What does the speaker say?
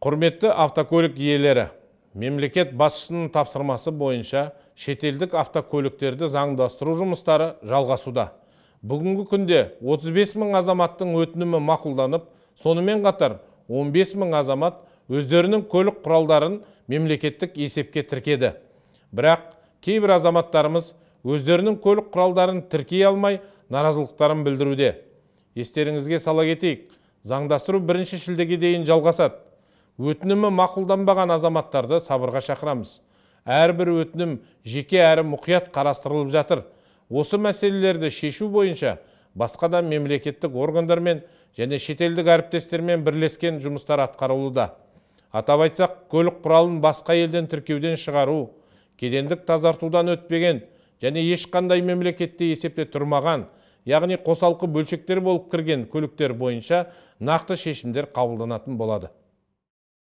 Құрметті автокөлік иелері, мемлекет басшысының тапсырмасы бойынша шетелдік автокөліктерді заңдастыру жұмыстары жалғасуда. Бүгінгі күнде 35 мың азаматтың өтінімі мақұлданып, сонымен қатар 15 мың азамат өздерінің көлік құралдарын мемлекеттік есепке тіркеді. Бірақ кейбір азаматтарымыз өздерінің көлік құралдарын тіркей алмай наразылықтарын білдіруде. Естеріңізге сала кетейік, заңдастыру 1 шілдеге дейін жалғасады. Өтінімі мақұлданбаған азаматтарды сабырға шақырамыз. Әрбір өтінім жеке әрі мұқият қарастырылып жатыр. Осы мәселелерді шешу бойынша басқа да мемлекеттік органдармен және шетелдік әріптестермен бірлескен жұмыстар атқарылуда. Атап айтсақ, көлік құралын басқа елден тіркеуден шығару, кедендік тазартудан өтпеген және ешқандай мемлекетте есепте тұрмаған, яғни қосалқы бөлшектер болып кірген көліктер бойынша нақты шешімдер қабылданатын болады.